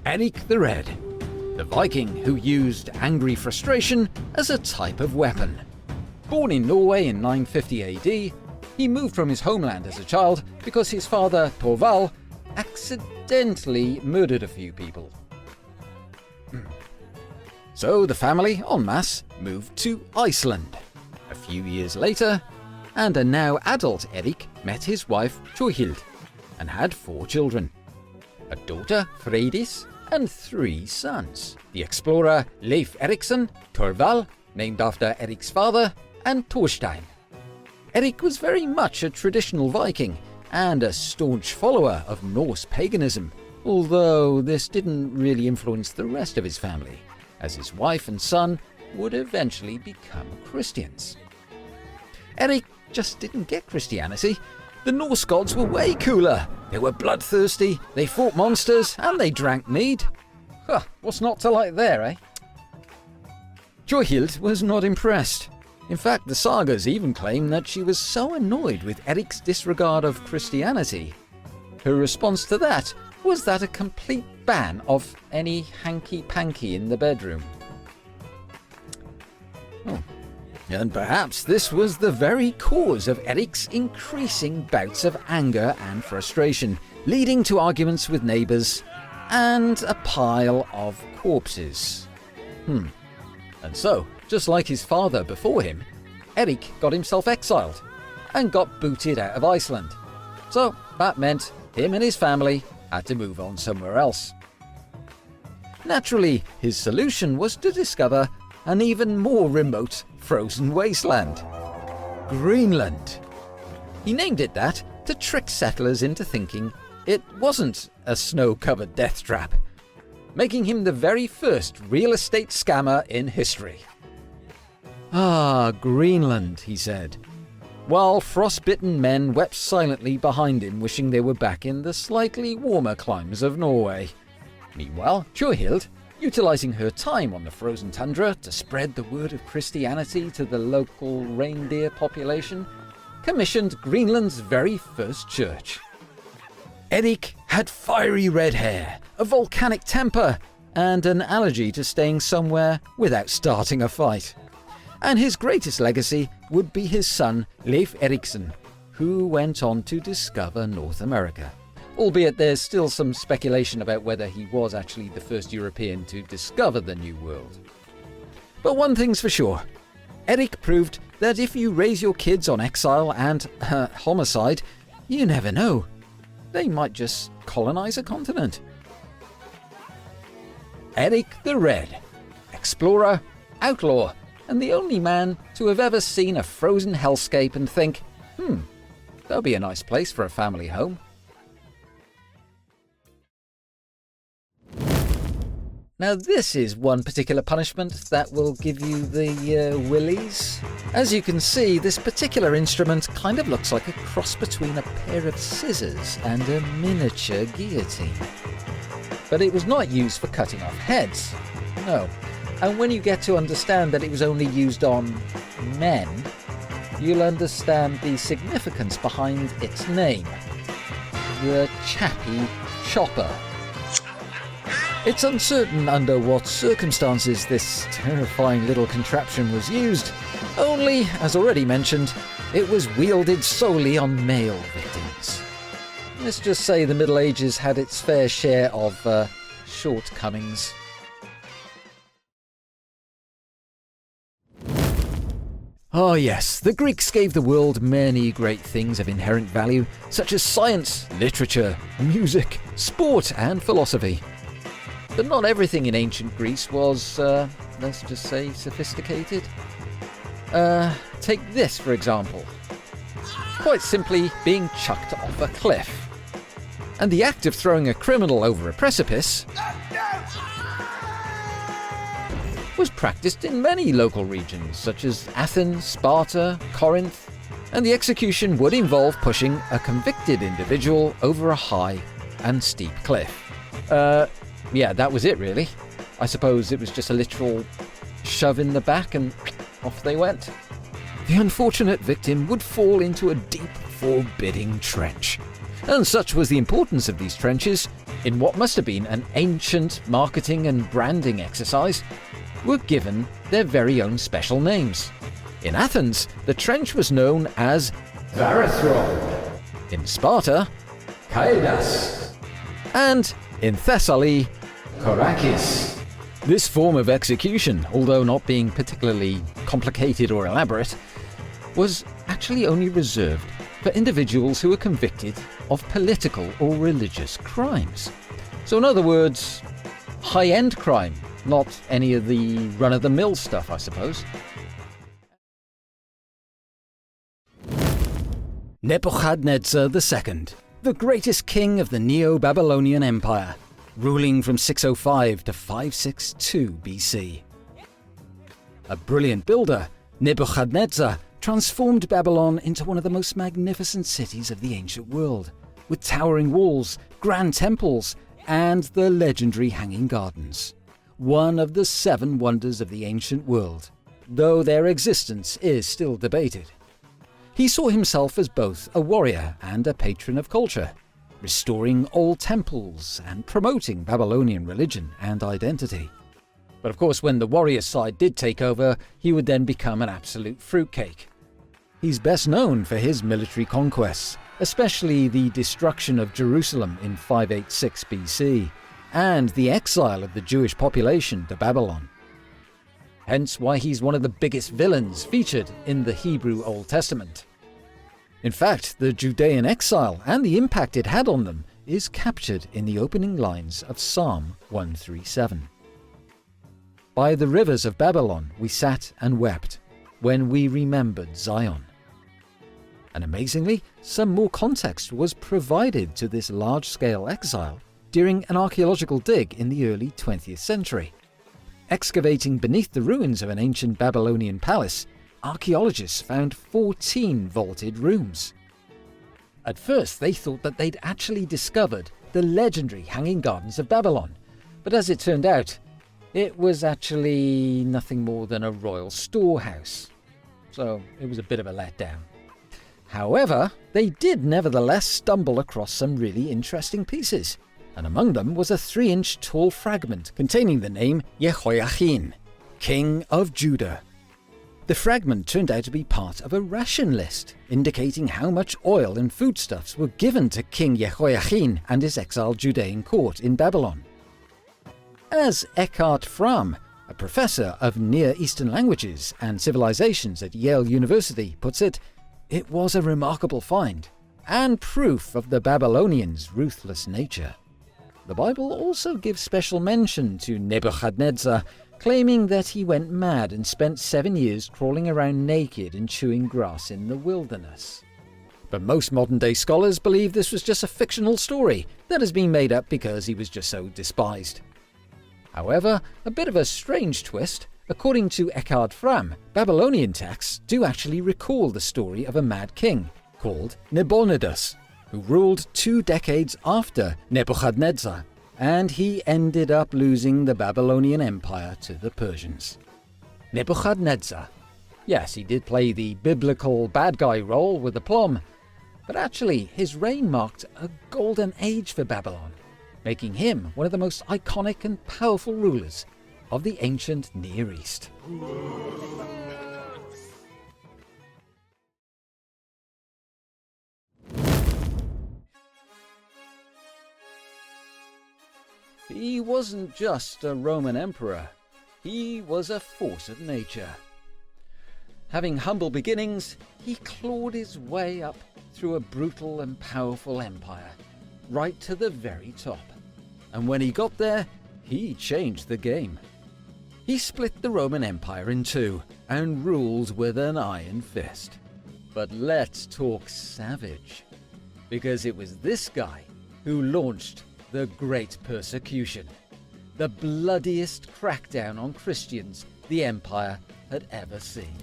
Erik the Red, the Viking who used angry frustration as a type of weapon. Born in Norway in 950 AD, he moved from his homeland as a child because his father, Thorvald, accidentally murdered a few people. So the family, en masse, moved to Iceland. A few years later, and a now adult Erik met his wife Thorhild and had 4 children. A daughter, Freydis, and 3 sons. The explorer Leif Erikson, Thorvald, named after Erik's father, and Thorstein. Erik was very much a traditional Viking and a staunch follower of Norse paganism, although this didn't really influence the rest of his family, as his wife and son would eventually become Christians. Erik just didn't get Christianity. The Norse gods were way cooler. They were bloodthirsty, they fought monsters, and they drank mead. What's not to like there, eh? Thorhild was not impressed. In fact, the sagas even claim that she was so annoyed with Erik's disregard of Christianity. Her response to that was that a complete ban of any hanky-panky in the bedroom. And perhaps this was the very cause of Erik's increasing bouts of anger and frustration, leading to arguments with neighbours and a pile of corpses. And so, just like his father before him, Erik got himself exiled and got booted out of Iceland. So that meant him and his family had to move on somewhere else. Naturally, his solution was to discover an even more remote frozen wasteland, Greenland. He named it that to trick settlers into thinking it wasn't a snow-covered death trap, making him the very first real estate scammer in history. Greenland, he said, while frostbitten men wept silently behind him, wishing they were back in the slightly warmer climes of Norway. Meanwhile, Thorhild, utilizing her time on the frozen tundra to spread the word of Christianity to the local reindeer population, commissioned Greenland's very first church. Erik had fiery red hair, a volcanic temper, and an allergy to staying somewhere without starting a fight. And his greatest legacy would be his son, Leif Erikson, who went on to discover North America. Albeit there's still some speculation about whether he was actually the first European to discover the New World. But one thing's for sure, Erik proved that if you raise your kids on exile and homicide, you never know. They might just colonize a continent. Erik the Red, explorer, outlaw, and the only man to have ever seen a frozen hellscape and think, that'll be a nice place for a family home. Now this is one particular punishment that will give you the willies. As you can see, this particular instrument kind of looks like a cross between a pair of scissors and a miniature guillotine. But it was not used for cutting off heads, no. And when you get to understand that it was only used on men, you'll understand the significance behind its name, the Chappy chopper. It's uncertain under what circumstances this terrifying little contraption was used, only, as already mentioned, it was wielded solely on male victims. Let's just say the Middle Ages had its fair share of shortcomings. Oh yes, the Greeks gave the world many great things of inherent value, such as science, literature, music, sport, and philosophy. But not everything in ancient Greece was, let's just say, sophisticated. Take this, for example. Quite simply, being chucked off a cliff. And the act of throwing a criminal over a precipice was practiced in many local regions, such as Athens, Sparta, Corinth, and the execution would involve pushing a convicted individual over a high and steep cliff. Yeah, that was it really. I suppose it was just a literal shove in the back and off they went. The unfortunate victim would fall into a deep, forbidding trench. And such was the importance of these trenches, in what must have been an ancient marketing and branding exercise, were given their very own special names. In Athens, the trench was known as Varathron. In Sparta, Kaidas. And in Thessaly, Korakis. This form of execution, although not being particularly complicated or elaborate, was actually only reserved for individuals who were convicted of political or religious crimes. So in other words, high-end crime, not any of the run-of-the-mill stuff, I suppose. Nebuchadnezzar II, the greatest king of the Neo-Babylonian Empire, ruling from 605 to 562 BC. A brilliant builder, Nebuchadnezzar transformed Babylon into one of the most magnificent cities of the ancient world, with towering walls, grand temples, and the legendary Hanging Gardens. One of the 7 wonders of the ancient world, though their existence is still debated. He saw himself as both a warrior and a patron of culture, restoring old temples and promoting Babylonian religion and identity. But of course, when the warrior side did take over, he would then become an absolute fruitcake. He's best known for his military conquests, especially the destruction of Jerusalem in 586 BC, and the exile of the Jewish population to Babylon. Hence why he's one of the biggest villains featured in the Hebrew Old Testament. In fact, the Judean exile and the impact it had on them is captured in the opening lines of Psalm 137. By the rivers of Babylon we sat and wept when we remembered Zion. And amazingly, some more context was provided to this large-scale exile during an archaeological dig in the early 20th century. Excavating beneath the ruins of an ancient Babylonian palace, archaeologists found 14 vaulted rooms. At first, they thought that they'd actually discovered the legendary Hanging Gardens of Babylon, but as it turned out, it was actually nothing more than a royal storehouse. So it was a bit of a letdown. However, they did nevertheless stumble across some really interesting pieces, and among them was a 3-inch tall fragment containing the name Jehoiachin, King of Judah. The fragment turned out to be part of a ration list, indicating how much oil and foodstuffs were given to King Jehoiachin and his exiled Judean court in Babylon. As Eckhart Fromm, a professor of Near Eastern languages and civilizations at Yale University, puts it, it was a remarkable find, and proof of the Babylonians' ruthless nature. The Bible also gives special mention to Nebuchadnezzar, claiming that he went mad and spent 7 years crawling around naked and chewing grass in the wilderness. But most modern-day scholars believe this was just a fictional story that has been made up because he was just so despised. However, a bit of a strange twist. According to Eckhart Fromm, Babylonian texts do actually recall the story of a mad king called Nabonidus, who ruled 2 decades after Nebuchadnezzar, and he ended up losing the Babylonian Empire to the Persians. Nebuchadnezzar. Yes, he did play the biblical bad guy role with aplomb, but actually his reign marked a golden age for Babylon, making him one of the most iconic and powerful rulers of the ancient Near East. He wasn't just a Roman emperor, he was a force of nature. Having humble beginnings, he clawed his way up through a brutal and powerful empire, right to the very top. And when he got there, he changed the game. He split the Roman Empire in 2 and ruled with an iron fist. But let's talk savage, because it was this guy who launched the Great Persecution, the bloodiest crackdown on Christians the empire had ever seen.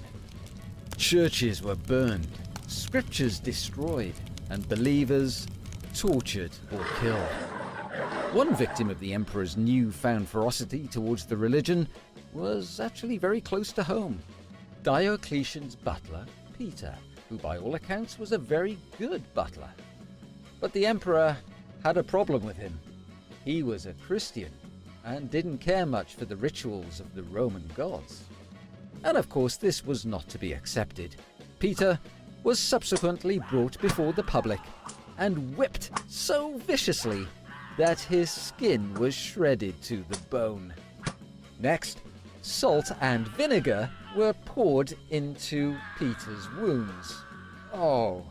Churches were burned, scriptures destroyed, and believers tortured or killed. One victim of the emperor's newfound ferocity towards the religion was actually very close to home. Diocletian's butler, Peter, who by all accounts was a very good butler. But the emperor had a problem with him. He was a Christian and didn't care much for the rituals of the Roman gods. And of course this was not to be accepted. Peter was subsequently brought before the public and whipped so viciously that his skin was shredded to the bone. Next, salt and vinegar were poured into Peter's wounds. Oh.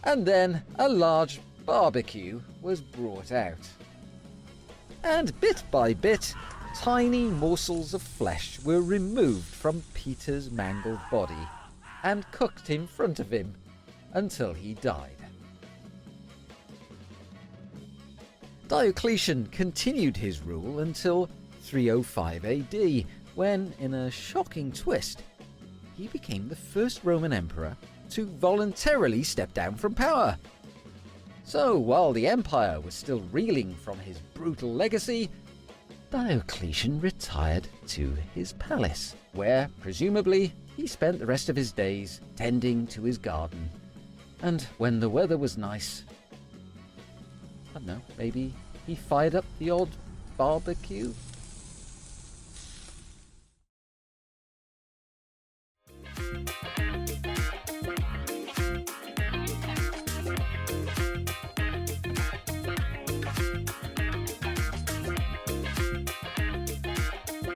And then a large barbecue was brought out. And bit by bit, tiny morsels of flesh were removed from Peter's mangled body and cooked in front of him until he died. Diocletian continued his rule until 305 AD, when, in a shocking twist, he became the first Roman emperor to voluntarily step down from power. So, while the empire was still reeling from his brutal legacy, Diocletian retired to his palace, where, presumably, he spent the rest of his days tending to his garden. And when the weather was nice, I don't know, maybe he fired up the odd barbecue?